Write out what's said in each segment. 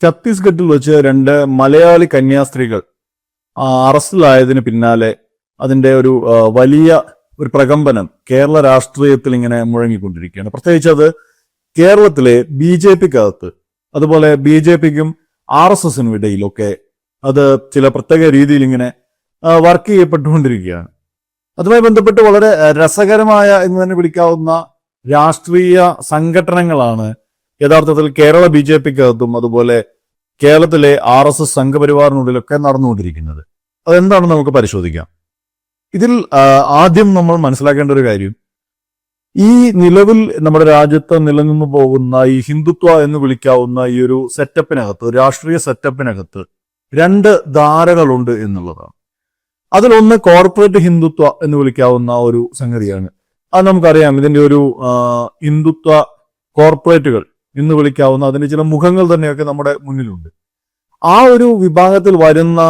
ഛത്തീസ്ഗഡിൽ വെച്ച് രണ്ട് മലയാളി കന്യാസ്ത്രീകൾ അറസ്റ്റിലായതിന് പിന്നാലെ അതിന്റെ ഒരു വലിയ ഒരു പ്രകമ്പനം കേരള രാഷ്ട്രീയത്തിൽ ഇങ്ങനെ മുഴങ്ങിക്കൊണ്ടിരിക്കുകയാണ്. പ്രത്യേകിച്ച് അത് കേരളത്തിലെ BJPക്കകത്ത്, അതുപോലെ BJPക്കും RSSനും ഇടയിലൊക്കെ അത് ചില പ്രത്യേക രീതിയിൽ ഇങ്ങനെ വർക്ക് ചെയ്യപ്പെട്ടുകൊണ്ടിരിക്കുകയാണ്. അതുമായി ബന്ധപ്പെട്ട് വളരെ രസകരമായ എന്ന് തന്നെ വിളിക്കാവുന്ന രാഷ്ട്രീയ സംഘടനകളാണ് യഥാർത്ഥത്തിൽ കേരള BJPക്കകത്തും അതുപോലെ കേരളത്തിലെ RSS സംഘപരിവാറിനുള്ളിലൊക്കെ നടന്നുകൊണ്ടിരിക്കുന്നത്. അതെന്താണെന്ന് നമുക്ക് പരിശോധിക്കാം. ഇതിൽ ആദ്യം നമ്മൾ മനസ്സിലാക്കേണ്ട ഒരു കാര്യം, ഈ നിലവിൽ നമ്മുടെ രാജ്യത്ത് നിലനിന്നു പോകുന്ന ഈ ഹിന്ദുത്വ എന്ന് വിളിക്കാവുന്ന ഈ ഒരു സെറ്റപ്പിനകത്ത്, രാഷ്ട്രീയ സെറ്റപ്പിനകത്ത് രണ്ട് ധാരകളുണ്ട് എന്നുള്ളതാണ്. അതിലൊന്ന് കോർപ്പറേറ്റ് ഹിന്ദുത്വ എന്ന് വിളിക്കാവുന്ന ഒരു സംഗതിയാണ്. അത് നമുക്കറിയാം. ഇതിന്റെ ഒരു ഹിന്ദുത്വ കോർപ്പറേറ്റുകൾ എന്ന് വിളിക്കാവുന്ന അതിന്റെ ചില മുഖങ്ങൾ തന്നെയൊക്കെ നമ്മുടെ മുന്നിലുണ്ട്. ആ ഒരു വിഭാഗത്തിൽ വരുന്ന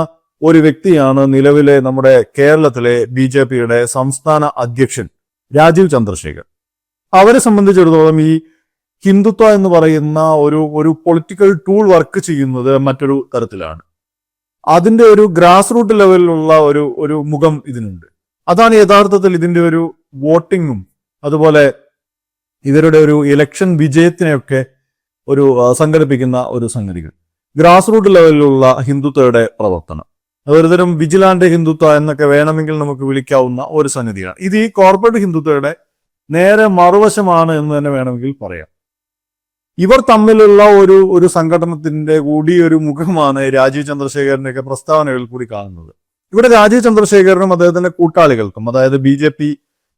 ഒരു വ്യക്തിയാണ് നിലവിലെ നമ്മുടെ കേരളത്തിലെ BJPയുടെ സംസ്ഥാന അധ്യക്ഷൻ രാജീവ് ചന്ദ്രശേഖർ. അവരെ സംബന്ധിച്ചിടത്തോളം ഈ ഹിന്ദുത്വ എന്ന് പറയുന്ന ഒരു പൊളിറ്റിക്കൽ ടൂൾ വർക്ക് ചെയ്യുന്നത് മറ്റൊരു തരത്തിലാണ്. അതിന്റെ ഒരു ഗ്രാസ് റൂട്ട് ലെവലിലുള്ള ഒരു മുഖം ഇതിനുണ്ട്. അതാണ് യഥാർത്ഥത്തിൽ ഇതിന്റെ ഒരു വോട്ടിങ്ങും അതുപോലെ ഇവരുടെ ഒരു ഇലക്ഷൻ വിജയത്തിനെയൊക്കെ ഒരു സംഘടിപ്പിക്കുന്ന ഒരു സംഗതികൾ. ഗ്രാസ് റൂട്ട് ലെവലിലുള്ള ഹിന്ദുത്വയുടെ പ്രവർത്തനം, അതൊരുതരം വിജിലാന്റ് ഹിന്ദുത്വ എന്നൊക്കെ വേണമെങ്കിൽ നമുക്ക് വിളിക്കാവുന്ന ഒരു സംഗതിയാണ്. ഇത് ഈ കോർപ്പറേറ്റ് ഹിന്ദുത്വയുടെ നേരെ മറുവശമാണ് എന്ന് തന്നെ വേണമെങ്കിൽ പറയാം. ഇവർ തമ്മിലുള്ള ഒരു സംഘടനത്തിന്റെ കൂടി ഒരു മുഖമാണ് രാജീവ് ചന്ദ്രശേഖരന്റെയൊക്കെ പ്രസ്താവനകളിൽ കൂടി കാണുന്നത്. ഇവിടെ രാജീവ് ചന്ദ്രശേഖരനും അദ്ദേഹത്തിന്റെ കൂട്ടാളികൾക്കും, അതായത് BJP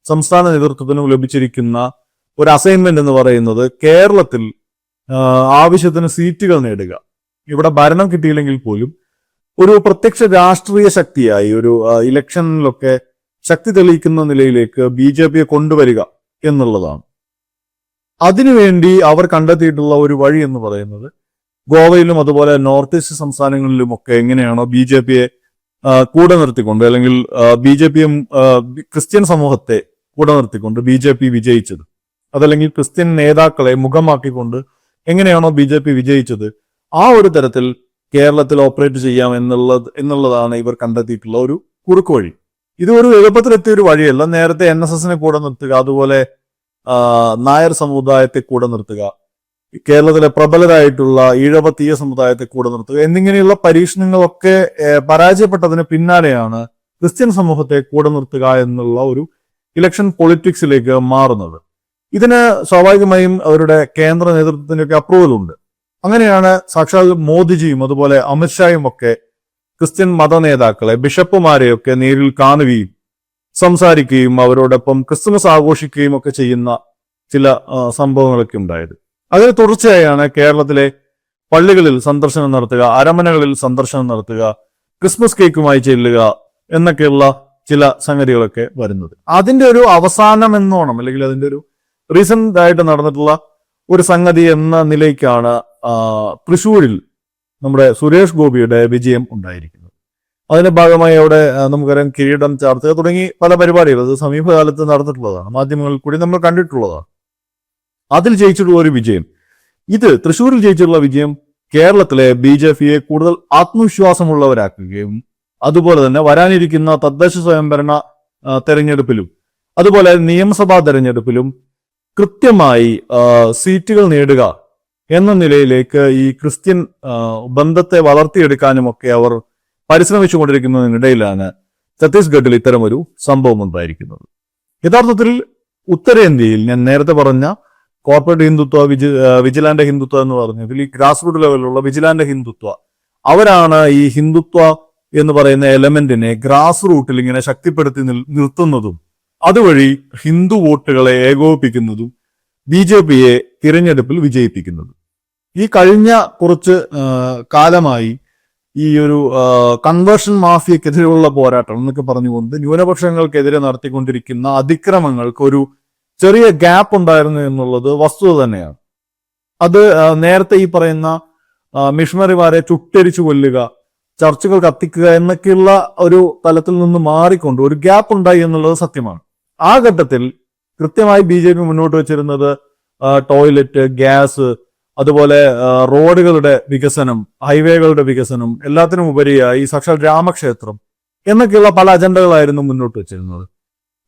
സംസ്ഥാന നേതൃത്വത്തിനും ലഭിച്ചിരിക്കുന്ന ഒരു അസൈൻമെന്റ് എന്ന് പറയുന്നത് കേരളത്തിൽ ആവശ്യത്തിന് സീറ്റുകൾ നേടുക. ഇവിടെ ഭരണം കിട്ടിയില്ലെങ്കിൽ പോലും ഒരു പ്രത്യക്ഷ രാഷ്ട്രീയ ശക്തിയായി ഒരു ഇലക്ഷനിലൊക്കെ ശക്തി തെളിയിക്കുന്ന നിലയിലേക്ക് BJPയെ കൊണ്ടുവരിക എന്നുള്ളതാണ്. അതിനുവേണ്ടി അവർ കണ്ടെത്തിയിട്ടുള്ള ഒരു വഴി എന്ന് പറയുന്നത് ഗോവയിലും അതുപോലെ നോർത്ത് ഈസ്റ്റ് സംസ്ഥാനങ്ങളിലുമൊക്കെ എങ്ങനെയാണോ BJPയെ കൂടെ നിർത്തിക്കൊണ്ട്, അല്ലെങ്കിൽ BJPയും ക്രിസ്ത്യൻ സമൂഹത്തെ കൂടെ നിർത്തിക്കൊണ്ട് BJP വിജയിച്ചത്, അതല്ലെങ്കിൽ ക്രിസ്ത്യൻ നേതാക്കളെ മുഖമാക്കിക്കൊണ്ട് എങ്ങനെയാണോ BJP വിജയിച്ചത്, ആ ഒരു തരത്തിൽ കേരളത്തിൽ ഓപ്പറേറ്റ് ചെയ്യാം എന്നുള്ളതാണ് ഇവർ കണ്ടെത്തിയിട്ടുള്ള ഒരു കുറുക്ക് വഴി. ഇത് ഒരു എളുപ്പത്തിലെത്തിയ ഒരു വഴിയല്ല. നേരത്തെ NSSനെ കൂടെ നിർത്തുക, അതുപോലെ നായർ സമുദായത്തെ കൂടെ നിർത്തുക, കേരളത്തിലെ പ്രബലരായിട്ടുള്ള ഈഴവ തീയ സമുദായത്തെ കൂടെ നിർത്തുക എന്നിങ്ങനെയുള്ള പരീക്ഷണങ്ങളൊക്കെ പരാജയപ്പെട്ടതിന് പിന്നാലെയാണ് ക്രിസ്ത്യൻ സമൂഹത്തെ കൂടെ നിർത്തുക എന്നുള്ള ഒരു ഇലക്ഷൻ പൊളിറ്റിക്സിലേക്ക് മാറുന്നത്. ഇതിന് സ്വാഭാവികമായും അവരുടെ കേന്ദ്ര നേതൃത്വത്തിന്റെയൊക്കെ അപ്രൂവൽ ഉണ്ട്. അങ്ങനെയാണ് സാക്ഷാൽ മോദിജിയും അതുപോലെ അമിത്ഷായും ഒക്കെ ക്രിസ്ത്യൻ മത നേതാക്കളെ, ബിഷപ്പുമാരെയൊക്കെ നേരിൽ കാണുകയും സംസാരിക്കുകയും അവരോടൊപ്പം ക്രിസ്തുമസ് ആഘോഷിക്കുകയും ഒക്കെ ചെയ്യുന്ന ചില സംഭവങ്ങളൊക്കെ ഉണ്ടായത്. അതിന് തുടർച്ചയായാണ് കേരളത്തിലെ പള്ളികളിൽ സന്ദർശനം നടത്തുക, അരമനകളിൽ സന്ദർശനം നടത്തുക, ക്രിസ്മസ് കേക്കുമായി ചെല്ലുക എന്നൊക്കെയുള്ള ചില സംഗതികളൊക്കെ വരുന്നത്. അതിന്റെ ഒരു അവസാനം എന്നോണം, അല്ലെങ്കിൽ അതിന്റെ ഒരു റീസെന്റ് ആയിട്ട് നടന്നിട്ടുള്ള ഒരു സംഗതി എന്ന നിലയ്ക്കാണ് തൃശ്ശൂരിൽ നമ്മുടെ സുരേഷ് ഗോപിയുടെ വിജയം ഉണ്ടായിരിക്കുന്നത്. അതിന്റെ ഭാഗമായി അവിടെ നമുക്കറിയാം കിരീടം ചാർത്തുക തുടങ്ങി പല പരിപാടികൾ അത് സമീപകാലത്ത് നടന്നിട്ടുള്ളതാണ്, മാധ്യമങ്ങളിൽ കൂടി നമ്മൾ കണ്ടിട്ടുള്ളതാണ്. അതിൽ ജയിച്ചിട്ടുള്ള ഒരു വിജയം, ഇത് തൃശ്ശൂരിൽ ജയിച്ചിട്ടുള്ള വിജയം കേരളത്തിലെ BJPയെ കൂടുതൽ ആത്മവിശ്വാസമുള്ളവരാക്കുകയും അതുപോലെ തന്നെ വരാനിരിക്കുന്ന തദ്ദേശ സ്വയംഭരണ തെരഞ്ഞെടുപ്പിലും അതുപോലെ നിയമസഭാ തെരഞ്ഞെടുപ്പിലും കൃത്യമായി സീറ്റുകൾ നേടുക എന്ന നിലയിലേക്ക് ഈ ക്രിസ്ത്യൻ ബന്ധത്തെ വളർത്തിയെടുക്കാനുമൊക്കെ അവർ പരിശ്രമിച്ചുകൊണ്ടിരിക്കുന്നതിനിടയിലാണ് ഛത്തീസ്ഗഡിൽ ഇത്തരമൊരു സംഭവം ഉണ്ടായിരിക്കുന്നത്. യഥാർത്ഥത്തിൽ ഉത്തരേന്ത്യയിൽ ഞാൻ നേരത്തെ പറഞ്ഞ കോർപ്പറേറ്റ് ഹിന്ദുത്വ, വിജിലാന്റ് ഹിന്ദുത്വ എന്ന് പറഞ്ഞതിൽ ഈ ഗ്രാസ് റൂട്ട് ലെവലിലുള്ള വിജിലാന്റ് ഹിന്ദുത്വ, അവരാണ് ഈ ഹിന്ദുത്വ എന്ന് പറയുന്ന എലമെന്റിനെ ഗ്രാസ് റൂട്ടിൽ ഇങ്ങനെ ശക്തിപ്പെടുത്തി നിർത്തുന്നതും അതുവഴി ഹിന്ദു വോട്ടുകളെ ഏകോപിപ്പിക്കുന്നതും BJPയെ തിരഞ്ഞെടുപ്പിൽ വിജയിപ്പിക്കുന്നതും. ഈ കഴിഞ്ഞ കുറച്ച് കാലമായി ഈ ഒരു കൺവേർഷൻ മാഫിയക്കെതിരെയുള്ള പോരാട്ടം എന്നൊക്കെ പറഞ്ഞുകൊണ്ട് ന്യൂനപക്ഷങ്ങൾക്കെതിരെ നടത്തിക്കൊണ്ടിരിക്കുന്ന അതിക്രമങ്ങൾക്ക് ഒരു ചെറിയ ഗ്യാപ്പ് ഉണ്ടായിരുന്നു എന്നുള്ളത് വസ്തുത തന്നെയാണ്. അത് നേരത്തെ ഈ പറയുന്ന മിഷണറിമാരെ ചുട്ടരിച്ചു കൊല്ലുക, ചർച്ചുകൾ കത്തിക്കുക എന്നൊക്കെയുള്ള ഒരു തലത്തിൽ നിന്ന് മാറിക്കൊണ്ട് ഒരു ഗ്യാപ്പ് ഉണ്ടായി എന്നുള്ളത് സത്യമാണ്. ആ ഘട്ടത്തിൽ കൃത്യമായി BJP മുന്നോട്ട് വെച്ചിരുന്നത് ടോയ്ലറ്റ്, ഗ്യാസ്, അതുപോലെ റോഡുകളുടെ വികസനം, ഹൈവേകളുടെ വികസനം, എല്ലാത്തിനും ഉപരിയായി സാക്ഷാൽ രാമക്ഷേത്രം എന്നൊക്കെയുള്ള പല അജണ്ടകളായിരുന്നു മുന്നോട്ട് വെച്ചിരുന്നത്.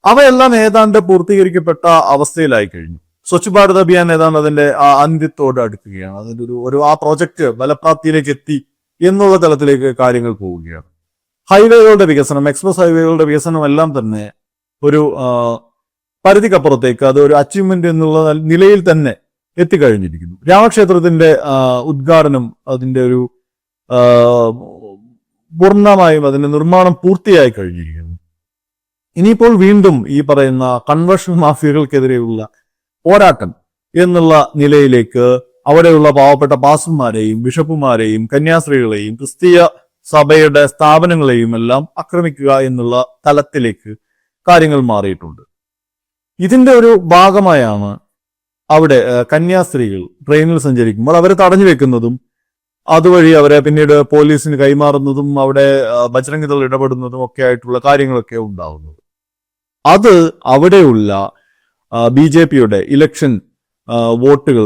അവയെല്ലാം ഏതാണ്ട് പൂർത്തീകരിക്കപ്പെട്ട അവസ്ഥയിലായി കഴിഞ്ഞു. സ്വച്ഛ് ഭാരത് അഭിയാൻ ഏതാണ്ട് അതിന്റെ അന്ത്യത്തോട് അടുക്കുകയാണ്. അതിന്റെ ഒരു ആ പ്രോജക്റ്റ് ഫലപ്രാപ്തിയിലേക്ക് എത്തി എന്നുള്ള തലത്തിലേക്ക് കാര്യങ്ങൾ പോവുകയാണ്. ഹൈവേകളുടെ വികസനം, എക്സ്പ്രസ് ഹൈവേകളുടെ വികസനം എല്ലാം തന്നെ ഒരു പരിധിക്കപ്പുറത്തേക്ക് അത് ഒരു അച്ചീവ്മെന്റ് എന്നുള്ള നിലയിൽ തന്നെ എത്തിക്കഴിഞ്ഞിരിക്കുന്നു. രാമക്ഷേത്രത്തിന്റെ ഉദ്ഘാടനം, അതിന്റെ ഒരു പൂർണ്ണമായും അതിന്റെ നിർമ്മാണം പൂർത്തിയായി കഴിഞ്ഞിരിക്കുന്നു. ഇനിയിപ്പോൾ വീണ്ടും ഈ പറയുന്ന കൺവേർഷൻ മാഫിയകൾക്കെതിരെയുള്ള പോരാട്ടം എന്നുള്ള നിലയിലേക്ക് അവിടെയുള്ള പാവപ്പെട്ട പാസ്റ്റർമാരെയും ബിഷപ്പുമാരെയും കന്യാസ്ത്രീകളെയും ക്രിസ്തീയ സഭയുടെ സ്ഥാപനങ്ങളെയും എല്ലാം ആക്രമിക്കുക എന്നുള്ള തലത്തിലേക്ക് കാര്യങ്ങൾ മാറിയിട്ടുണ്ട്. ഇതിന്റെ ഒരു ഭാഗമായാണ് അവിടെ കന്യാസ്ത്രീകൾ ട്രെയിനിൽ സഞ്ചരിക്കുമ്പോൾ അവരെ തടഞ്ഞു വെക്കുന്നതും അതുവഴി അവരെ പിന്നീട് പോലീസിന് കൈമാറുന്നതും അവിടെ ബജ്രംഗ് ദൾ ഇടപെടുന്നതും ഒക്കെ ആയിട്ടുള്ള കാര്യങ്ങളൊക്കെ ഉണ്ടാവുന്നത്. അത് അവിടെയുള്ള BJPയുടെ ഇലക്ഷൻ വോട്ടുകൾ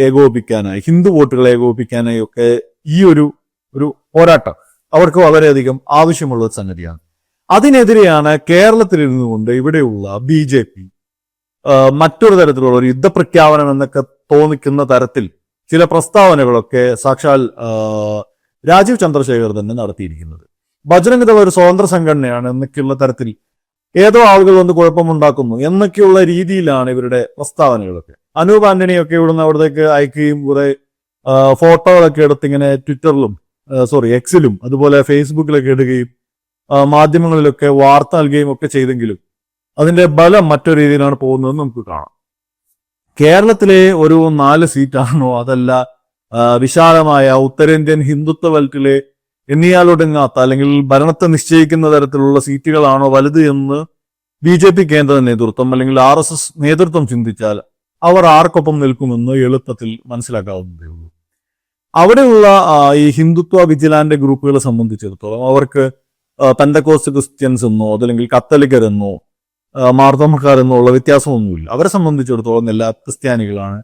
ഏകോപിപ്പിക്കാനായി, ഹിന്ദു വോട്ടുകൾ ഏകോപിപ്പിക്കാനായി ഒക്കെ ഈ ഒരു പോരാട്ടം അവർക്ക് വളരെയധികം ആവശ്യമുള്ള സംഗതിയാണ്. അതിനെതിരെയാണ് കേരളത്തിലിരുന്നു കൊണ്ട് ഇവിടെയുള്ള BJP മറ്റൊരു തരത്തിലുള്ള ഒരു യുദ്ധപ്രഖ്യാപനം എന്നൊക്കെ തോന്നിക്കുന്ന തരത്തിൽ ചില പ്രസ്താവനകളൊക്കെ സാക്ഷാൽ രാജീവ് ചന്ദ്രശേഖർ തന്നെ നടത്തിയിരിക്കുന്നത്. ബജ്രംഗ് ദൾ ഒരു സ്വതന്ത്ര സംഘടനയാണ് എന്നൊക്കെയുള്ള തരത്തിൽ ഏതോ ആളുകൾ വന്ന് കുഴപ്പമുണ്ടാക്കുന്നു എന്നൊക്കെയുള്ള രീതിയിലാണ് ഇവരുടെ പ്രസ്താവനകളൊക്കെ. അനൂപ് ആന്റണിയൊക്കെ ഇവിടുന്ന് അവിടത്തേക്ക് അയക്കുകയും കുറെ ഫോട്ടോകളൊക്കെ എടുത്ത് ഇങ്ങനെ ട്വിറ്ററിലും എക്സിലും അതുപോലെ ഫേസ്ബുക്കിലൊക്കെ ഇടുകയും മാധ്യമങ്ങളിലൊക്കെ വാർത്ത നൽകുകയും ഒക്കെ ചെയ്തെങ്കിലും അതിന്റെ ബലം മറ്റൊരു രീതിയിലാണ് പോകുന്നതെന്ന് നമുക്ക് കാണാം. കേരളത്തിലെ ഒരു 4 സീറ്റാണോ അതല്ല വിശാലമായ ഉത്തരേന്ത്യൻ ഹിന്ദുത്വ ബെൽറ്റിലെ എണ്ണിയാലൊടുങ്ങാത്ത അല്ലെങ്കിൽ ഭരണത്തെ നിശ്ചയിക്കുന്ന തരത്തിലുള്ള സീറ്റുകളാണോ വലുത് എന്ന് BJP കേന്ദ്ര നേതൃത്വം അല്ലെങ്കിൽ RSS നേതൃത്വം ചിന്തിച്ചാൽ അവർ ആർക്കൊപ്പം നിൽക്കുമെന്ന് എളുപ്പത്തിൽ മനസ്സിലാക്കാവുന്നതേ ഉള്ളൂ. അവിടെയുള്ള ഈ ഹിന്ദുത്വ വിജിലാന്റ് ഗ്രൂപ്പുകളെ സംബന്ധിച്ചിടത്തോളം അവർക്ക് പെന്തക്കോസ്റ്റ് ക്രിസ്ത്യൻസ് എന്നോ അതല്ലെങ്കിൽ കത്തലിക്കരെന്നോ മാർത്തോമക്കാരെന്നോ ഉള്ള വ്യത്യാസമൊന്നുമില്ല. അവരെ സംബന്ധിച്ചിടത്തോളം എല്ലാ ക്രിസ്ത്യാനികളാണ്,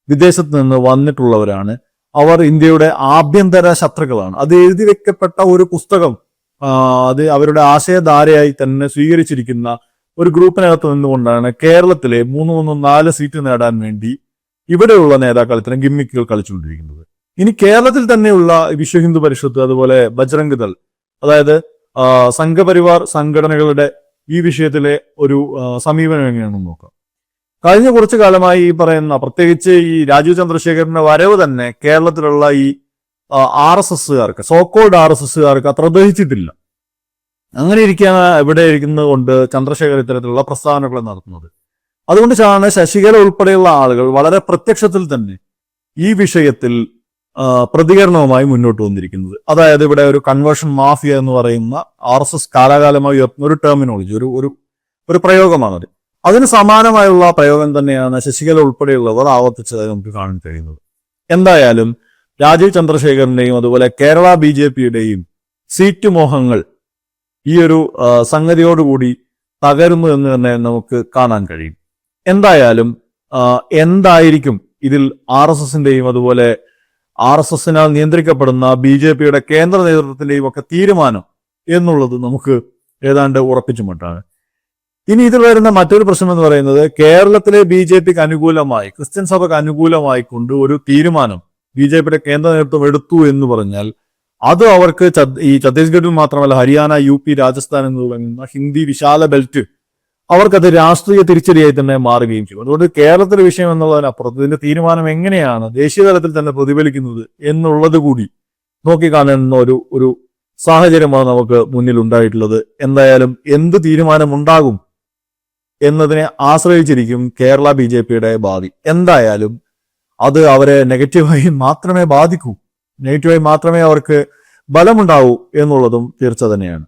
വിദേശത്ത് നിന്ന് വന്നിട്ടുള്ളവരാണ്, അവർ ഇന്ത്യയുടെ ആഭ്യന്തര ശത്രുക്കളാണ്. അത് എഴുതി വെക്കപ്പെട്ട ഒരു പുസ്തകം, അത് അവരുടെ ആശയധാരയായി തന്നെ സ്വീകരിച്ചിരിക്കുന്ന ഒരു ഗ്രൂപ്പിനകത്ത് നിന്നുകൊണ്ടാണ് കേരളത്തിലെ 3-4 സീറ്റ് നേടാൻ വേണ്ടി ഇവിടെയുള്ള നേതാക്കൾ ഇത്തരം ഗിമ്മിക്കുകൾ കളിച്ചുകൊണ്ടിരിക്കുന്നത്. ഇനി കേരളത്തിൽ തന്നെയുള്ള വിശ്വ ഹിന്ദു പരിഷത്ത് അതുപോലെ ബജ്രംഗ് ദൾ, അതായത് സംഘപരിവാർ സംഘടനകളുടെ ഈ വിഷയത്തിലെ ഒരു സമീപനം എങ്ങനെയാണെന്ന് നോക്കാം. കഴിഞ്ഞ കുറച്ചു കാലമായി ഈ പറയുന്ന പ്രത്യേകിച്ച് ഈ രാജീവ് ചന്ദ്രശേഖരന്റെ വരവ് തന്നെ കേരളത്തിലുള്ള ഈ RSSകാർക്ക്, സോക്കോൾഡ് RSSകാർക്ക് അത്ര ദഹിച്ചിട്ടില്ല. അങ്ങനെ ഇരിക്കാൻ ഇവിടെ ഇരിക്കുന്നത് കൊണ്ട് ചന്ദ്രശേഖർ ഇത്തരത്തിലുള്ള പ്രസ്താവനകൾ നടത്തുന്നത്. അതുകൊണ്ടാണ് ശശികല ഉൾപ്പെടെയുള്ള ആളുകൾ വളരെ പ്രത്യക്ഷത്തിൽ തന്നെ ഈ വിഷയത്തിൽ പ്രതികരണവുമായി മുന്നോട്ട് വന്നിരിക്കുന്നത്. അതായത് ഇവിടെ ഒരു കൺവേർഷൻ മാഫിയ എന്ന് പറയുന്ന RSS കാലാകാലമായി ഉയർത്തുന്ന ഒരു ടെർമിനോളജി, ഒരു പ്രയോഗമാണത്. അതിന് സമാനമായുള്ള പ്രയോഗം തന്നെയാണ് ശശികല ഉൾപ്പെടെയുള്ളവർ ആവർത്തിച്ചതായി നമുക്ക് കാണാൻ കഴിയുന്നത്. എന്തായാലും രാജീവ് ചന്ദ്രശേഖരന്റെയും അതുപോലെ കേരള BJPയുടെയും സീറ്റ് മോഹങ്ങൾ ഈ ഒരു സംഗതിയോടുകൂടി തകരുന്നു എന്ന് തന്നെ നമുക്ക് കാണാൻ കഴിയും. എന്തായാലും എന്തായിരിക്കും ഇതിൽ RSSന്റെയും അതുപോലെ RSSനാൽ നിയന്ത്രിക്കപ്പെടുന്ന BJPയുടെ കേന്ദ്ര നേതൃത്വത്തിന്റെയും ഒക്കെ തീരുമാനം എന്നുള്ളത് നമുക്ക് ഏതാണ്ട് ഉറപ്പിച്ചു മട്ടാണ്. ഇനി ഇതിൽ വരുന്ന മറ്റൊരു പ്രശ്നം എന്ന് പറയുന്നത് കേരളത്തിലെ BJPക്ക് അനുകൂലമായി, ക്രിസ്ത്യൻ സഭയ്ക്ക് അനുകൂലമായി കൊണ്ട് ഒരു തീരുമാനം BJPയുടെ കേന്ദ്ര നേതൃത്വം എടുത്തു എന്ന് പറഞ്ഞാൽ അത് അവർക്ക് ഈ ഛത്തീസ്ഗഡിൽ മാത്രമല്ല ഹരിയാന, UP, രാജസ്ഥാൻ എന്ന് പറയുന്ന ഹിന്ദി വിശാല ബെൽറ്റ് അവർക്കത് രാഷ്ട്രീയ തിരിച്ചടിയായി തന്നെ മാറുകയും ചെയ്യും. അതുകൊണ്ട് കേരളത്തിലെ വിഷയം എന്നുള്ളതിനപ്പുറത്ത് ഇതിന്റെ തീരുമാനം എങ്ങനെയാണ് ദേശീയ തലത്തിൽ തന്നെ പ്രതിഫലിക്കുന്നത് എന്നുള്ളത് കൂടി നോക്കിക്കാണുന്ന ഒരു സാഹചര്യമാണ് നമുക്ക് മുന്നിൽ ഉണ്ടായിട്ടുള്ളത്. എന്തായാലും എന്ത് തീരുമാനമുണ്ടാകും എന്നതിനെ ആശ്രയിച്ചിരിക്കും കേരള BJPയുടെ ഭാവി. എന്തായാലും അത് അവരെ നെഗറ്റീവായി മാത്രമേ ബാധിക്കൂ, നെഗറ്റീവായി മാത്രമേ അവർക്ക് ബലമുണ്ടാവൂ എന്നുള്ളതും തീർച്ച തന്നെയാണ്.